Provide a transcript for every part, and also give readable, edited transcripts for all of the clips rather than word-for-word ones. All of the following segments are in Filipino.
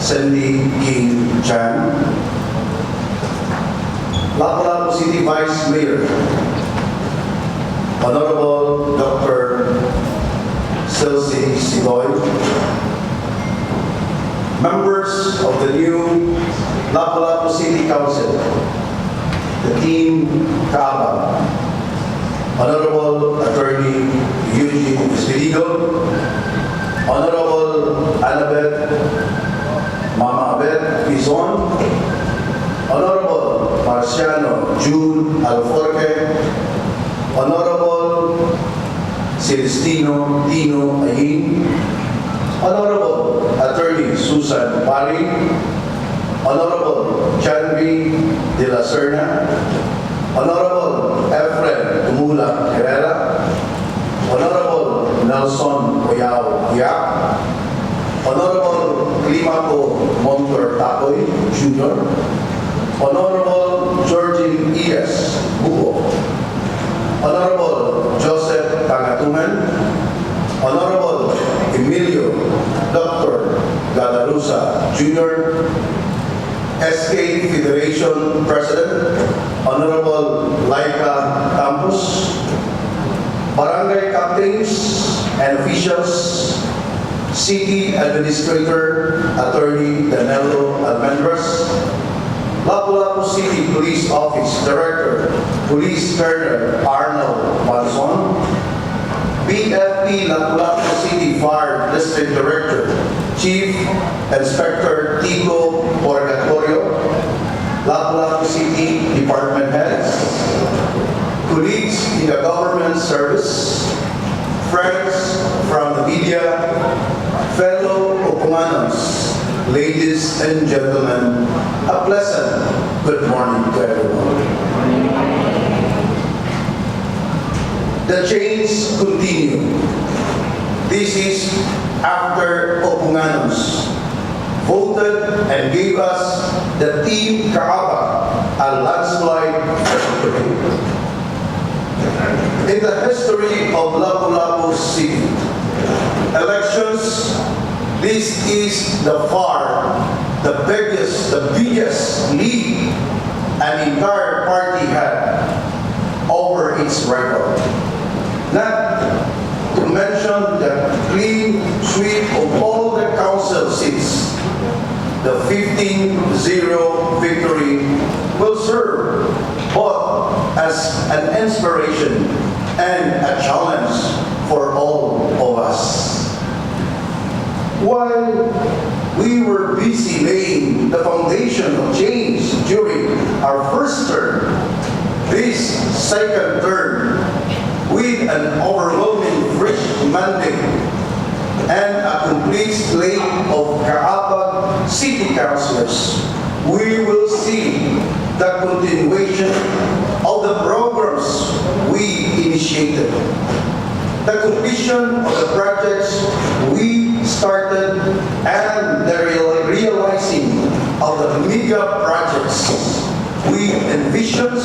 Cindy King Chan, Lapu-Lapu City Vice Mayor, Honorable Dr. Celsi Sigoy, members of the new Lapu-Lapu City Council, the Team Kaaba, Honorable Attorney Eugene Espirido, Honorable Annabeth Mama Abet Pizon, Honorable Marciano June Alforque, Honorable Celestino Dino Ayin, Honorable Attorney Susan Pari, Honorable Chanvi de la Serna, Honorable Efren Tumula Herrera, Honorable Nelson Oyao Yak, Honorable Climaco Montor Tapoy Jr., Honorable Georgine E.S. Bugo, Honorable Joseph Tangatungan, Honorable Emilio Dr. Galarusa Jr., SK Federation President, Honorable Laika Campos, Barangay Captains and Officials, City Administrator Attorney Danilo Almendras, Lapu-Lapu City Police Office Director, Police Colonel Arnold Manson, BFP Lapu-Lapu City Fire District Director, Chief Inspector Tico Purgatorio, Lapu-Lapu City Department Heads, colleagues in the government service, friends from the media, fellow Opumanos, ladies and gentlemen, a pleasant good morning to everyone. The chains continue. This is after Opunganos voted and gave us the Team Kaaba a landslide victory. In the history of Lapu-Lapu City elections, this is the biggest lead an entire party had over its rival. Not to mention the clean sweep of all the council seats. The 15-0 victory will serve both as an inspiration and a challenge for all of us. While we were busy laying the foundation of change during our first term, this second term, with an overwhelming fresh mandate and a complete slate of Kaaba City Councilors, we will see the continuation of the programs we initiated, the completion of the projects we started, and the realizing of the mega projects we envisioned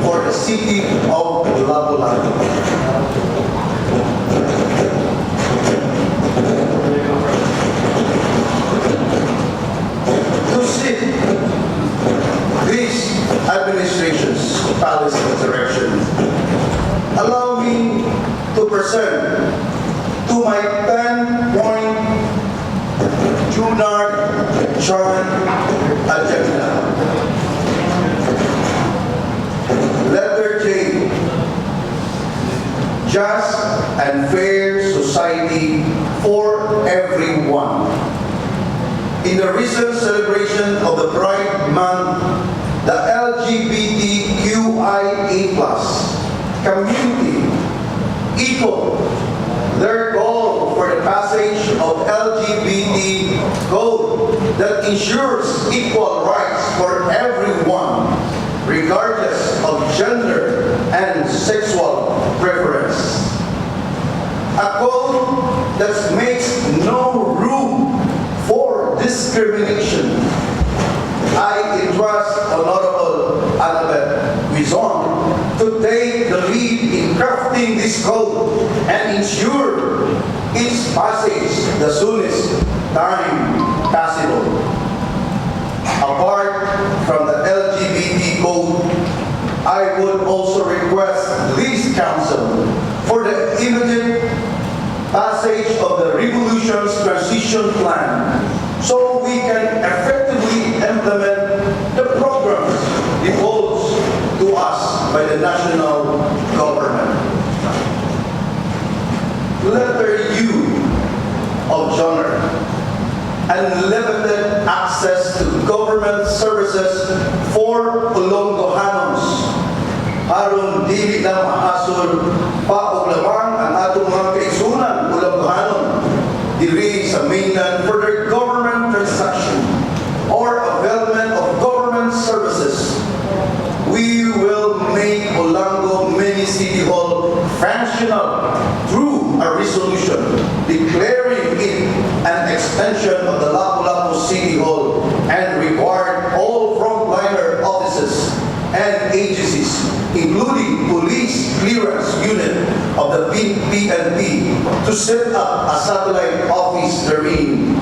for the city of Lapu-Lapu. To seek this administration's policy direction, allow me to present to my 10-point Junard-Chan agenda. Letter J, just and fair society for everyone. In the recent celebration of the Pride Month, the LGBTQIA+ community echoed their call for the passage of LGBT code that ensures equal rights for everyone, regardless of gender and sexual preference. A code that makes no room for discrimination. I entrust Honorable Annabeth Pizon to take the lead in crafting this code and ensure its passage the soonest time possible. transition plan so we can effectively implement the programs devolved to us by the national government. Letter U of Genre. Unlimited access to government services for Olongohanos. Aron dili na mahasol pa og labang ang atong mga kaigsunan Olongohanon diri sa mainland for their government transaction or availment of government services. We will make Olango Mini City Hall functional through a resolution declaring it an extension of the Lapu-Lapu City Hall and required all frontliner offices and agencies, including police clearance unit of the PNP, to set up a satellite office therein,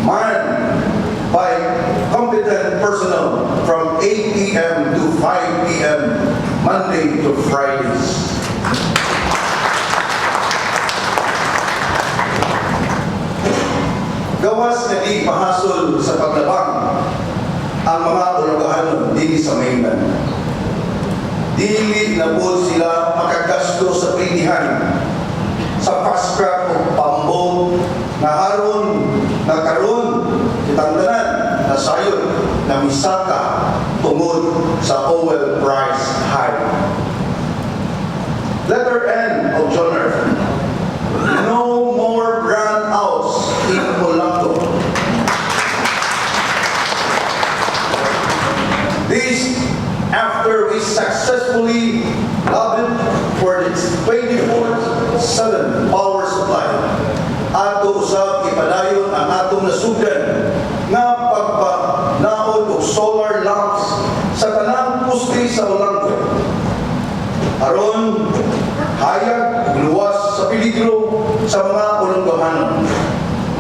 manned by competent personnel from 8 p.m. to 5 p.m. Monday to Fridays. Gawas na di mahasol sa paglabang ang mga Olongohanon dili sa mainland. Dili na po sila makagasto sa pritihan sa fast-track o pambog na karon kitangdanan na sayon na misaka tungod sa oil price high. Letter N of Genre. No more brownouts in Olango. This after we successfully lobbied for its 24/7 power supply. Ato usab ipadayon ang atong nasugdan nga pagpanaod og solar lamps sa tanang poste sa Olango. Aron hayag luwas sa peligro sa mga Olongohanon.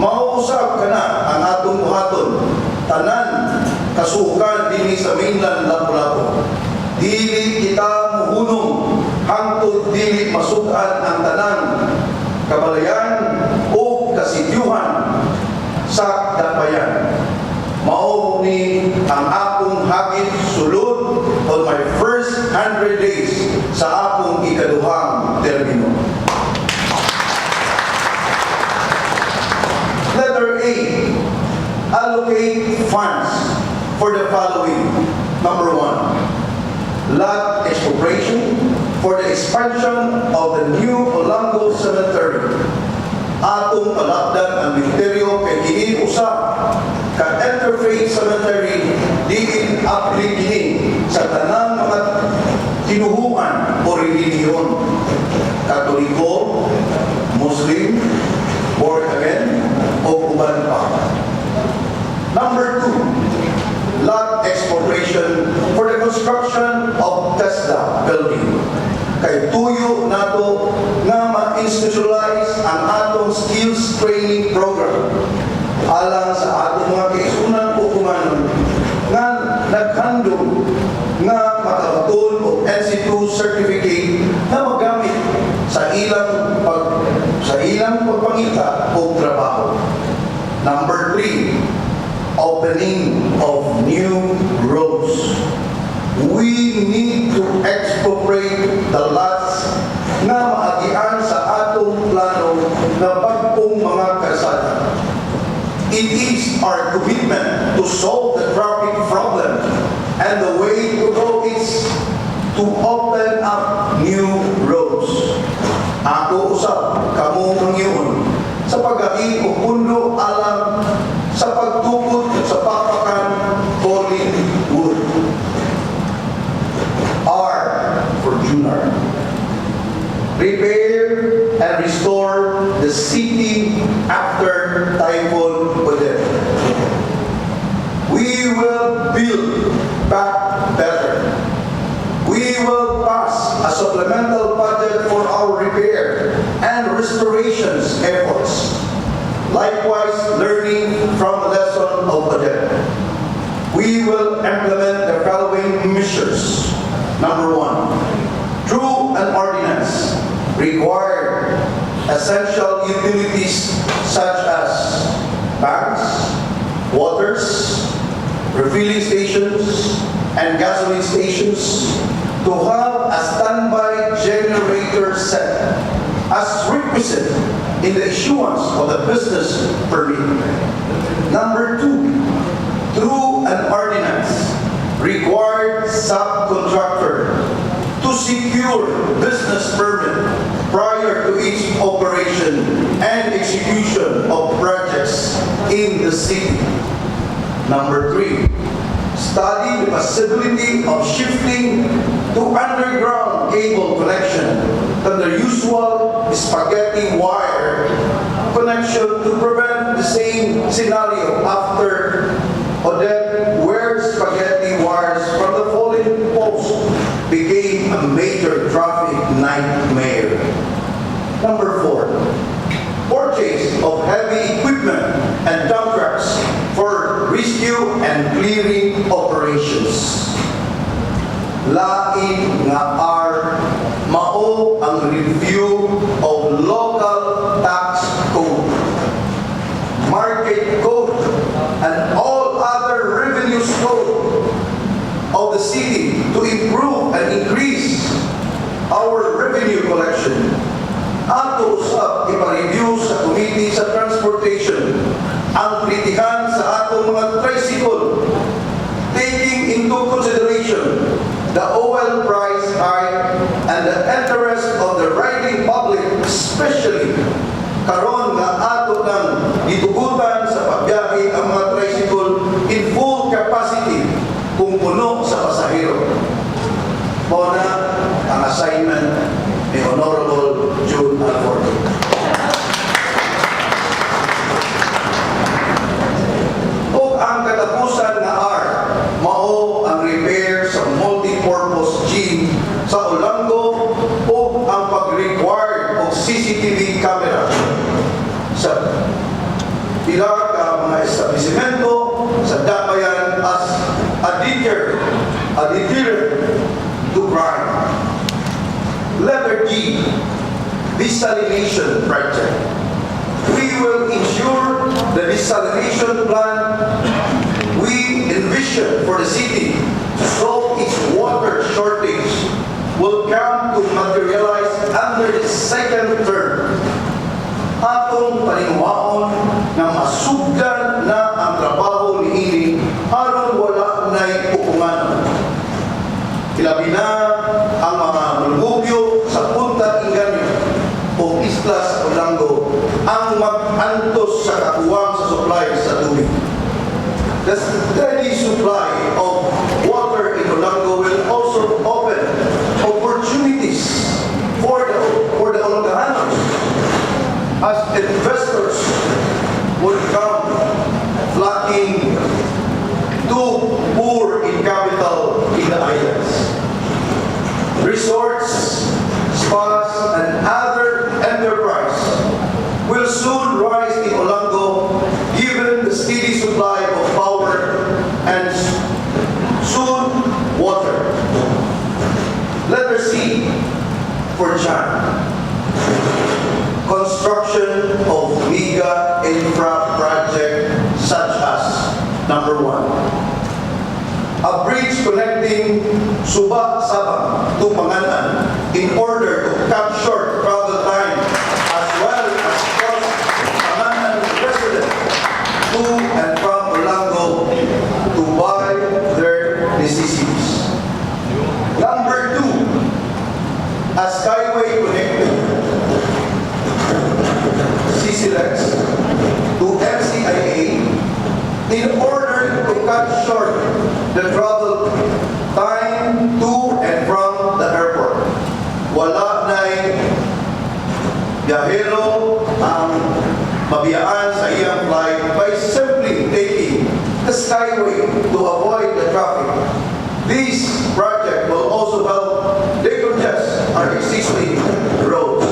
Mauusab kana ang atong buhaton tanan kasuhukan dinhi sa mainland Lapu-Lapu. Dili kita muhunong hangtod dili masukan ang tanan kabalayan o kasidyuhan sa dapayan. Mao ni ang akong hagit sulod on my first 100 days sa akong ikaduhang termino. Letter A. Allocate funds for the following. Number 1. Lot expropriation for the expansion of the new Olango Cemetery. Atong palakdan ang ministeryo kay kini usa ka interfaith cemetery diin apli kini sa tanang mga tinuhuan o relihiyon. Katoliko, Muslim, born again, o uban pa. Number 2, lot expropriation for the construction of TESDA building. Kay tuyo nato nga ma-institutionalize ang atong skills training program alang sa atong mga kaisunan o kumanon nga naghandog nga makabaton o NC2 certificate na magamit sa ilang pagpangita o trabaho. Number 3, opening of new roads. We need to expropriate the lots nga maagian sa atong plano na bagong mga kalsada. It is our commitment to solve the traffic problem, and the way to go is to open up new roads. Ako usap, kamo mangyon sa pag-agi o pundo alang sa pagtukod sa papakan falling wood. R for Junar. Repair and restore the city after Typhoon Odette. We will build back better. We will pass a supplemental budget for our repair and restorations efforts. Likewise, learning from the lesson of Odette. We will implement the following measures. Number 1, through an ordinance, required essential utilities such as centers, refilling stations, and gasoline stations to have a standby generator set as requisite in the issuance of the business permit. Number 2, through an ordinance, required subcontractor to secure business permit prior to its operation and execution of projects in the city. Number 3, study the possibility of shifting to underground cable connection than the usual spaghetti wire connection to prevent the same scenario after Odette, where spaghetti wires from the falling post became a major traffic nightmare. Number 4, purchase of heavy equipment and dump trucks for rescue and clearing operations. Lain nga mao ang review of local tax code, market code, and all other revenues code of the city to improve and increase our revenue collection. Ato usab ipa-review sa Committee sa Transportation ang kritikan sa atong mga tricycle, taking into consideration the oil price hike and the interest of the riding public, especially karon nga ato nang gitugutan sa pagbiyahe ang mga tricycle in full capacity kung puno sa pasahero. Mao na ang assignment ni Honorable June Alforno. O ang katapusan nga mao ang repair sa multi-purpose gym sa Olango o ang pag-require of CCTV camera sa pila ka mga establishmento sa Dapayan as a deterrent to crime. Letter G, desalination project. We will ensure the desalination plant we envision for the city to solve its water shortage will come to materialize under the second term. Atong paninwaon na masugdan na ang trabaho ni ini aron wala na'y upungan. Ilabi na ang mga mulgubyo sa Punta Inganyo o Islas Olango ang mag-antos sa kakuwang sa supply sa tubig. The steady supply of water in Olango will also open opportunities for the Olangahanos as investors would come flocking to pour in capital in the islands. Resorts, spas, and other enterprise will soon rise in Olango given the steady supply of power and soon water. Letter C for John. Construction of mega infra project such as number 1, a bridge connecting Suba, Sabang to Panganan in order to cut short travel time as well as cost Panganan residents to and from Olango to buy their necessities. Number 2, a skyway connecting CCLEX to MCIA in order to cut short the travel time to and from the airport. Wala na'y biyahero ang mabiyaan sa iyang flight by simply taking the skyway to avoid the traffic. This project will also help decongest our existing roads.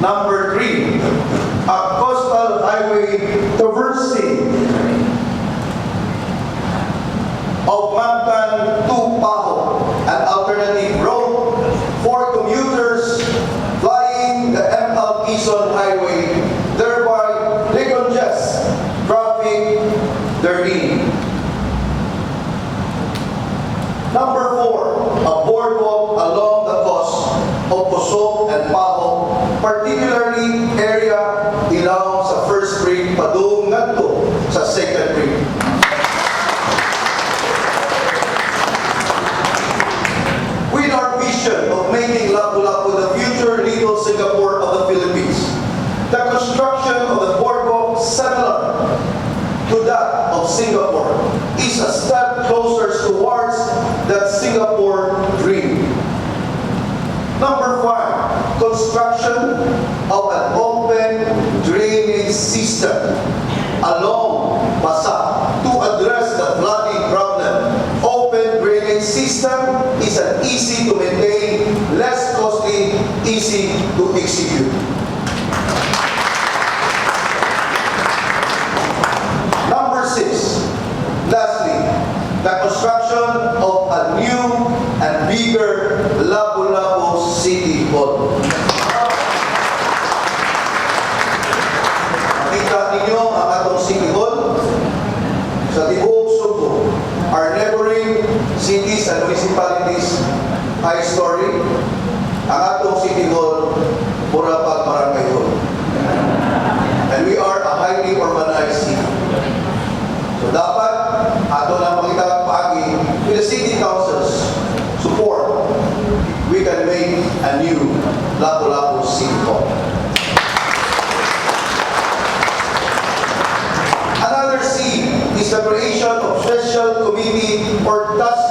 Number 3, a coastal highway traversing of Mactan to Paho, an alternative road for commuters flying the ML Quezon Highway, thereby decongest traffic their need. Number 4, a boardwalk along the coast of Pusok and Paho, particularly area ilaw sa first ring padung ngadto sa second ring. With our vision of making Lapu-Lapu the future Little Singapore of the Philippines, the construction of the boardwalk similar to that of Singapore is a step closer towards that Singapore dream. Number 5, construction of an open drainage system along Basa to address the flooding problem. Open drainage system is an easy to maintain, less costly, easy to execute. Number 6, lastly, the construction of a new and bigger Lapu-Lapu City Hall. Makita ninyo ang atong City Hall sa tibuok Subo. Our neighboring cities and municipalities high story. Ang atong City Hall, Burapag Barangay Hall. And we are a highly urbanized city. So dapat ato na makita pagi with the city council's support, we can make a new Lapu-Lapu City Hall. Another C is the creation of special committee or task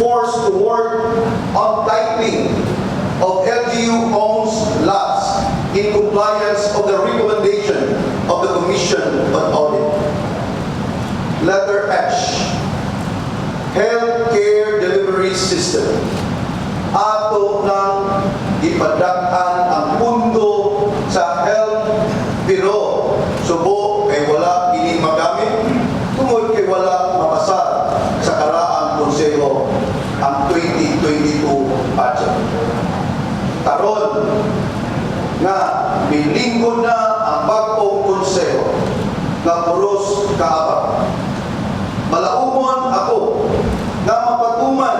force to work on tightening of LGU owns lots in compliance of the recommendation of the Commission on Audit. Letter H, healthcare delivery system. Ato nang ipadaan ang pundo sa health, pero subo kay wala ini magamit, tungod kay wala mapasar sa karaang konseho ang 2022 budget. Taron nga bilinggo na ang bagong konseho nga puros kaabang. Malaumon ako na mapatuman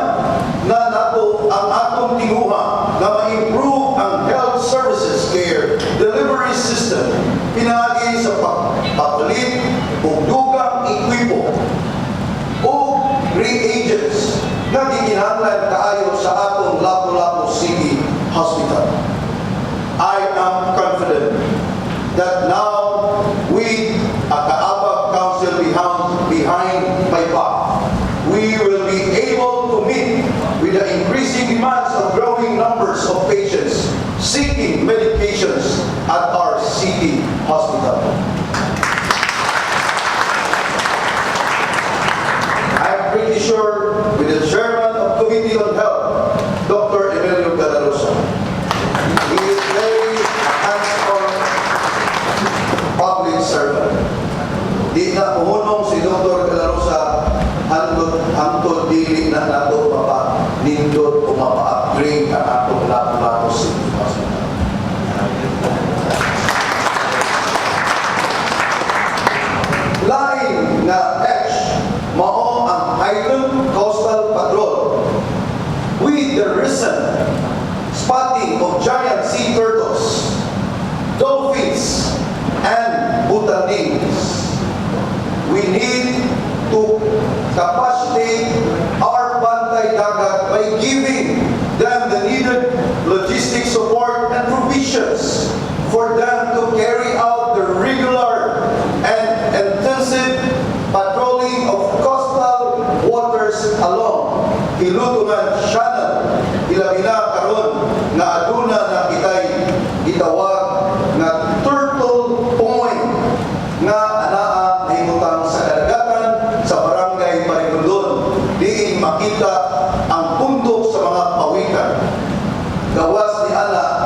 na nato ang atong tinguha na ma-improve ang health services care delivery system pinaagi sa pagpapalit o dugang ekwipo o reagents na gikinahanglan kaayo sa atong Lapu-Lapu City Hospital. I am confident that now with a kaabag council behind my back, we will be able to meet with the increasing demands of growing numbers of patients seeking medications at our city hospital. I'm pretty sure with the chairman of Committee on Health, Dr. Emilio Galarosa, he is very hands-on public servant. Di na pumunong si Dr. Galarosa hantod dili na nato papa nindot o mapa-upgrade ang atong Lapu-Lapu City Hospital. Lain na H, mao ang Island Coastal Patrol with the recent spotting of giant sea turtles, dolphins, and butandings. We need to capacitate our bantay dagat by giving them the needed logistic support and provisions for them to carry out the regular and intensive patrolling of coastal waters along Ilutungan Channel. Ilabi na karon nga aduna na kitay gitawag nga turtle point nga anaa nahimutang sa kadagatan sa barangay Marigondon, diin makita ang pundok sa mga pawikan. Gawas ni ana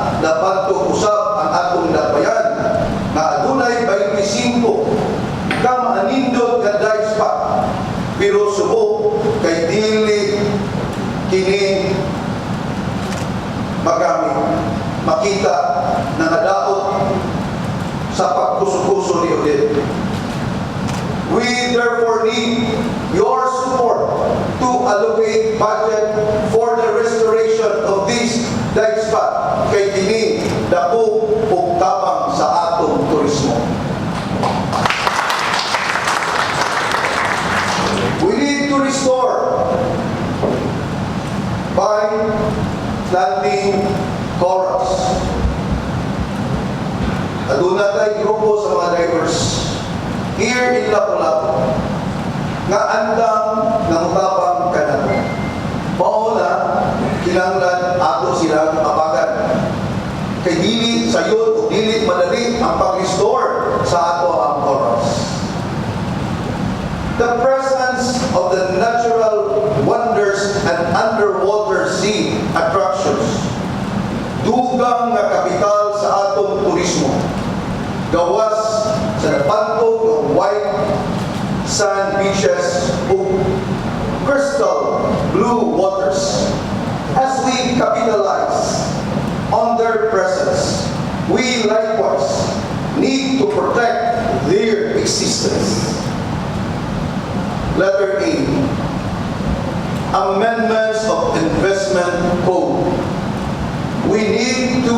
We therefore need your support to allocate budget for the restoration of this dive spot kay kini dako ug tabang sa atong turismo. We need to restore by planting corals. Aduna tay grupo sa mga divers here in Lapu-Lapu nga andang nangutabang kanato. Mao na kinahanglan ato silang apagan. Kay dili sayon o dili madali ang pag-restore sa ato ang corals. The presence of the natural wonders and underwater sea attractions dugang nga kapital sa atong turismo. Gawas sa napantog ng white sand beaches ug crystal blue waters. As we capitalize on their presence, we likewise need to protect their existence. Letter A. Amendments of Investment Code. We need to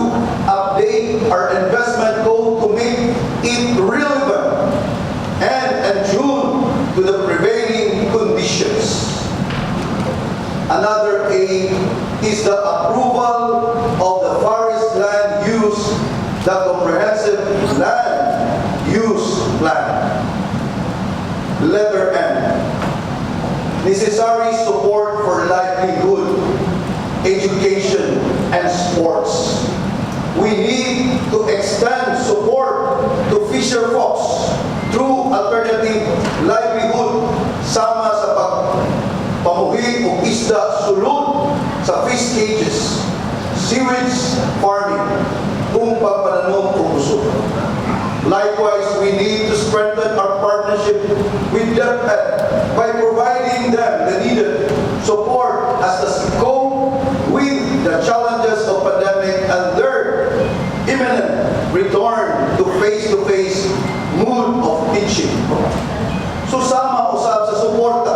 update our investment code to make it relevant and attune to the prevailing conditions. Another A is the approval of the forest land use, the comprehensive land use plan. Letter N. Necessary support for livelihood, education, and sports. We need to extend support to fisher folks through alternative livelihood sama sa pagpamuhi o isda sulod sa fish cages, sewage farming, kung pagpananom o busog. Likewise, we need to strengthen our partnership with DepEd by providing them the needed support as they cope with the challenges of pandemic and their imminent return to face-to-face mood of teaching. Susama usab sa suporta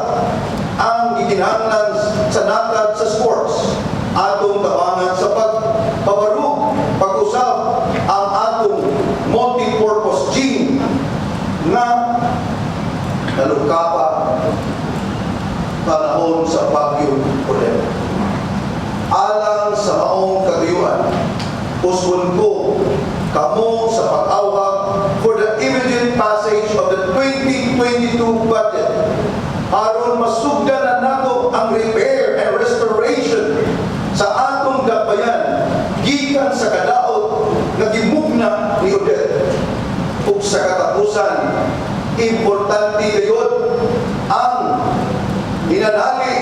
ang gikinahanglan sa natad sa sports, atong tabangan sa pagpabarug, pag-usab ang atong multi-purpose gym na nalukapa panahon sa Bagyong Odette. Alang sa maong kagayuan, usbon ko kamo sa pag-awag for the immediate passage of the 2022 budget aron masugdan na nato ang repair and restoration sa atong dakbayan gikan sa kadaot nga gimugna ni Odette. Ug sa katapusan, importante gayud ang hinanali